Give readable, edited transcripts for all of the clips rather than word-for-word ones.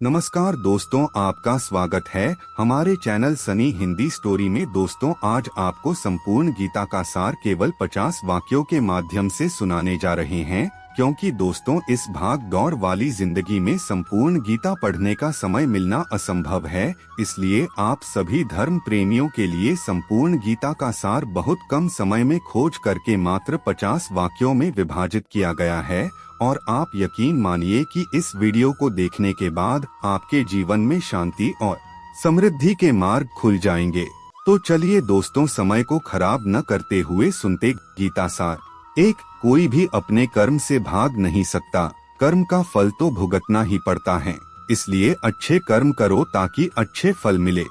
नमस्कार दोस्तों, आपका स्वागत है हमारे चैनल सनी हिंदी स्टोरी में। दोस्तों, आज आपको संपूर्ण गीता का सार केवल 50 वाक्यों के माध्यम से सुनाने जा रहे हैं, क्योंकि दोस्तों इस भाग दौड़ वाली जिंदगी में संपूर्ण गीता पढ़ने का समय मिलना असंभव है। इसलिए आप सभी धर्म प्रेमियों के लिए संपूर्ण गीता का सार बहुत कम समय में खोज करके मात्र 50 वाक्यों में विभाजित किया गया है। और आप यकीन मानिए कि इस वीडियो को देखने के बाद आपके जीवन में शांति और समृद्धि के मार्ग खुल जाएंगे। तो चलिए दोस्तों, समय को खराब न करते हुए सुनते गीता सार। एक, कोई भी अपने कर्म से भाग नहीं सकता, कर्म का फल तो भुगतना ही पड़ता है, इसलिए अच्छे कर्म करो ताकि अच्छे फल मिले।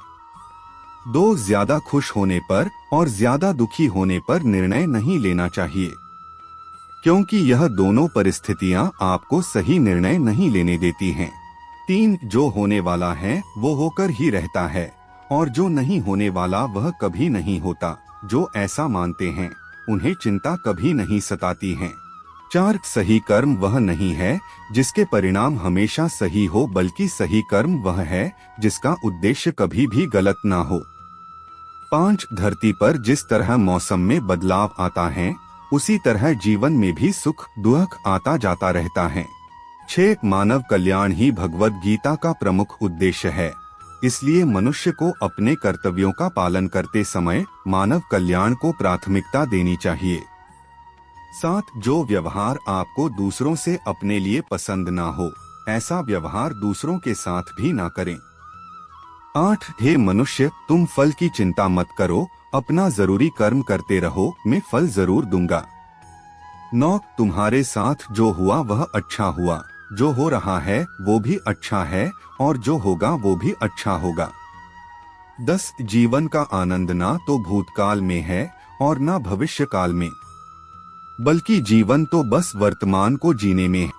दो, ज्यादा खुश होने पर और ज्यादा दुखी होने पर निर्णय नहीं लेना चाहिए, क्योंकि यह दोनों परिस्थितियां आपको सही निर्णय नहीं लेने देती हैं। तीन, जो होने वाला है वो होकर ही रहता है, और जो नहीं होने वाला वह कभी नहीं होता। जो ऐसा मानते हैं उन्हें चिंता कभी नहीं सताती है। चार, सही कर्म वह नहीं है जिसके परिणाम हमेशा सही हो, बल्कि सही कर्म वह है जिसका उद्देश्य कभी भी गलत ना हो। पांच, धरती पर जिस तरह मौसम में बदलाव आता है उसी तरह जीवन में भी सुख दुख आता जाता रहता है। 6, मानव कल्याण ही भगवद गीता का प्रमुख उद्देश्य है, इसलिए मनुष्य को अपने कर्तव्यों का पालन करते समय मानव कल्याण को प्राथमिकता देनी चाहिए। 7, जो व्यवहार आपको दूसरों से अपने लिए पसंद ना हो, ऐसा व्यवहार दूसरों के साथ भी ना करें। 8, हे मनुष्य, तुम फल की चिंता मत करो, अपना जरूरी कर्म करते रहो, मैं फल जरूर दूंगा। 9, तुम्हारे साथ जो हुआ वह अच्छा हुआ, जो हो रहा है वो भी अच्छा है, और जो होगा वो भी अच्छा होगा। 10, जीवन का आनंद ना तो भूतकाल में है और ना भविष्य काल में, बल्कि जीवन तो बस वर्तमान को जीने में है।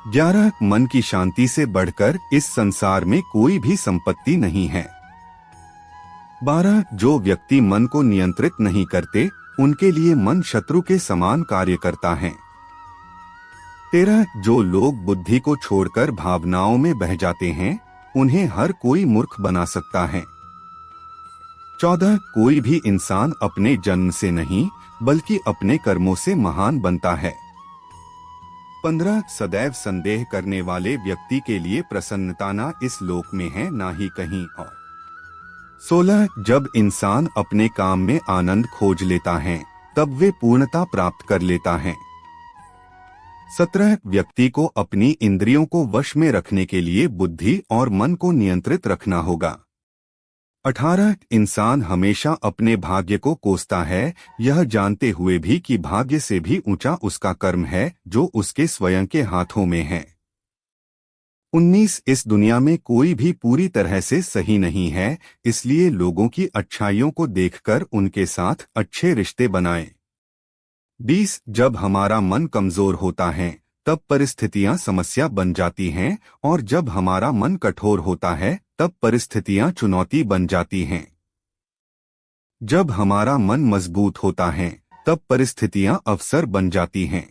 11, मन की शांति से बढ़कर इस संसार में कोई भी संपत्ति नहीं है। 12, जो व्यक्ति मन को नियंत्रित नहीं करते उनके लिए मन शत्रु के समान कार्य करता है। 13, जो लोग बुद्धि को छोड़कर भावनाओं में बह जाते हैं उन्हें हर कोई मूर्ख बना सकता है। 14, कोई भी इंसान अपने जन्म से नहीं बल्कि अपने कर्मों से महान बनता है। 15, सदैव संदेह करने वाले व्यक्ति के लिए प्रसन्नता ना इस लोक में है ना ही कहीं और। 16, जब इंसान अपने काम में आनंद खोज लेता है तब वे पूर्णता प्राप्त कर लेता है। 17, व्यक्ति को अपनी इंद्रियों को वश में रखने के लिए बुद्धि और मन को नियंत्रित रखना होगा। 18, इंसान हमेशा अपने भाग्य को कोसता है, यह जानते हुए भी कि भाग्य से भी ऊंचा उसका कर्म है जो उसके स्वयं के हाथों में है। 19, इस दुनिया में कोई भी पूरी तरह से सही नहीं है, इसलिए लोगों की अच्छाइयों को देखकर उनके साथ अच्छे रिश्ते बनाएं। 20, जब हमारा मन कमजोर होता है तब परिस्थितियां समस्या बन जाती हैं, और जब हमारा मन कठोर होता है तब परिस्थितियां चुनौती बन जाती हैं। जब हमारा मन मजबूत होता है तब परिस्थितियां अवसर बन जाती हैं।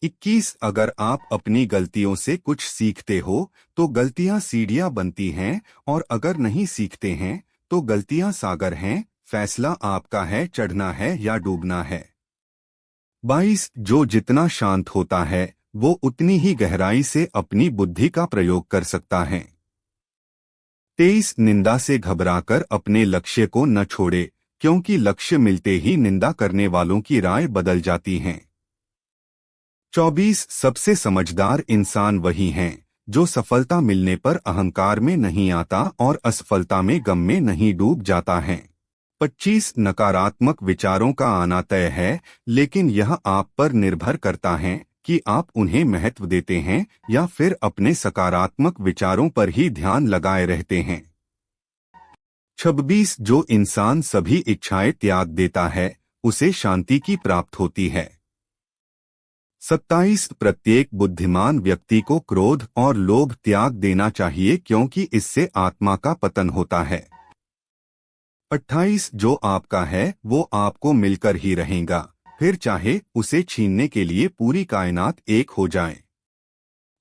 21, अगर आप अपनी गलतियों से कुछ सीखते हो तो गलतियां सीढ़ियां बनती हैं, और अगर नहीं सीखते हैं तो गलतियां सागर हैं, फैसला आपका है चढ़ना है या डूबना है। 22, जो जितना शांत होता है वो उतनी ही गहराई से अपनी बुद्धि का प्रयोग कर सकता है। 23, निंदा से घबराकर अपने लक्ष्य को न छोड़े, क्योंकि लक्ष्य मिलते ही निंदा करने वालों की राय बदल जाती है। 24, सबसे समझदार इंसान वही हैं जो सफलता मिलने पर अहंकार में नहीं आता और असफलता में गम में नहीं डूब जाता है। 25, नकारात्मक विचारों का आना तय है, लेकिन यह आप पर निर्भर करता है कि आप उन्हें महत्व देते हैं या फिर अपने सकारात्मक विचारों पर ही ध्यान लगाए रहते हैं। 26, जो इंसान सभी इच्छाएं त्याग देता है उसे शांति की प्राप्त होती है। 27, प्रत्येक बुद्धिमान व्यक्ति को क्रोध और लोभ त्याग देना चाहिए, क्योंकि इससे आत्मा का पतन होता है। 28, जो आपका है वो आपको मिलकर ही रहेगा, फिर चाहे उसे छीनने के लिए पूरी कायनात एक हो जाए।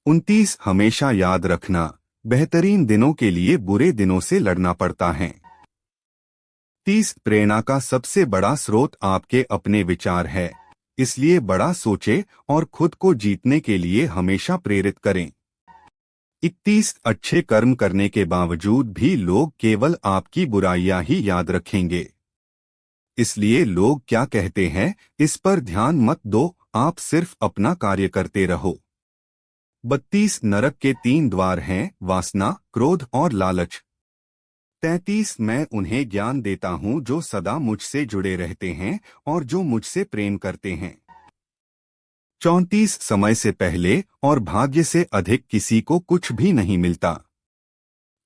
29 हमेशा याद रखना, बेहतरीन दिनों के लिए बुरे दिनों से लड़ना पड़ता है। 30 प्रेरणा का सबसे बड़ा स्रोत आपके अपने विचार है, इसलिए बड़ा सोचे और खुद को जीतने के लिए हमेशा प्रेरित करें। 31 अच्छे कर्म करने के बावजूद भी लोग केवल आपकी बुराइयां ही याद रखेंगे, इसलिए लोग क्या कहते हैं इस पर ध्यान मत दो, आप सिर्फ अपना कार्य करते रहो। 32 नरक के 3 द्वार हैं, वासना, क्रोध और लालच। 33 मैं उन्हें ज्ञान देता हूँ जो सदा मुझसे जुड़े रहते हैं और जो मुझसे प्रेम करते हैं। 34 समय से पहले और भाग्य से अधिक किसी को कुछ भी नहीं मिलता।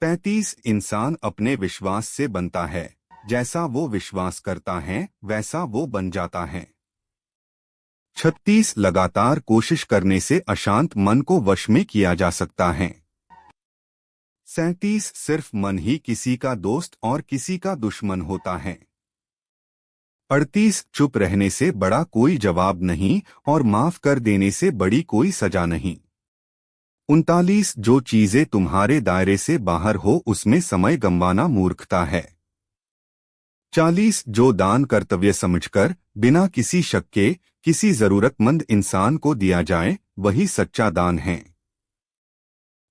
35 इंसान अपने विश्वास से बनता है, जैसा वो विश्वास करता है वैसा वो बन जाता है। 36 लगातार कोशिश करने से अशांत मन को वश में किया जा सकता है। 37 सिर्फ मन ही किसी का दोस्त और किसी का दुश्मन होता है। 38 चुप रहने से बड़ा कोई जवाब नहीं और माफ कर देने से बड़ी कोई सजा नहीं। 39 जो चीजें तुम्हारे दायरे से बाहर हो उसमें समय गंवाना मूर्खता है। 40 जो दान कर्तव्य समझकर बिना किसी शक के किसी जरूरतमंद इंसान को दिया जाए वही सच्चा दान है।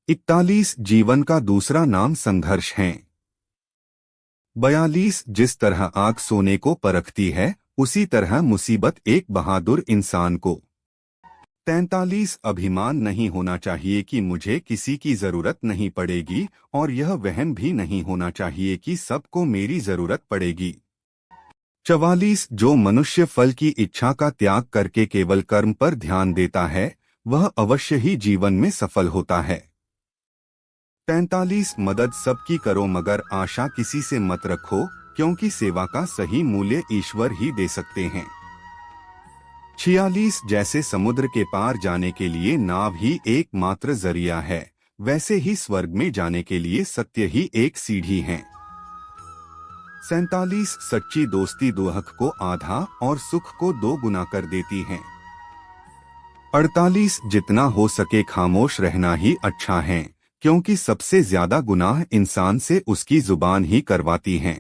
41 जीवन का दूसरा नाम संघर्ष है। 42 जिस तरह आग सोने को परखती है उसी तरह मुसीबत एक बहादुर इंसान को। 43 अभिमान नहीं होना चाहिए कि मुझे किसी की जरूरत नहीं पड़ेगी और यह वहम भी नहीं होना चाहिए कि सबको मेरी जरूरत पड़ेगी। 44 जो मनुष्य फल की इच्छा का त्याग करके केवल कर्म पर ध्यान देता है वह अवश्य ही जीवन में सफल होता है। 45 मदद सबकी करो मगर आशा किसी से मत रखो, क्योंकि सेवा का सही मूल्य ईश्वर ही दे सकते हैं। 46 जैसे समुद्र के पार जाने के लिए नाव ही एकमात्र जरिया है, वैसे ही स्वर्ग में जाने के लिए सत्य ही एक सीढ़ी है। 47 सच्ची दोस्ती दुख को आधा और सुख को 2 गुना कर देती है। 48 जितना हो सके खामोश रहना ही अच्छा है, क्योंकि सबसे ज्यादा गुनाह इंसान से उसकी जुबान ही करवाती है।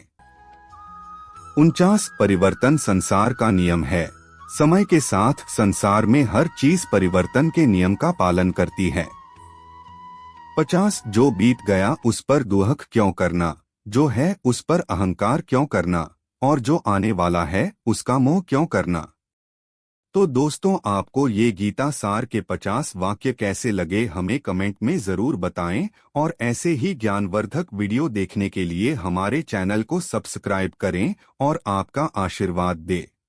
49 परिवर्तन संसार का नियम है, समय के साथ संसार में हर चीज परिवर्तन के नियम का पालन करती है। 50 जो बीत गया उस पर दुख क्यों करना, जो है उस पर अहंकार क्यों करना, और जो आने वाला है उसका मोह क्यों करना। तो दोस्तों आपको ये गीता सार के 50 वाक्य कैसे लगे हमें कमेंट में जरूर बताएं और ऐसे ही ज्ञानवर्धक वीडियो देखने के लिए हमारे चैनल को सब्सक्राइब करें और आपका आशीर्वाद दें।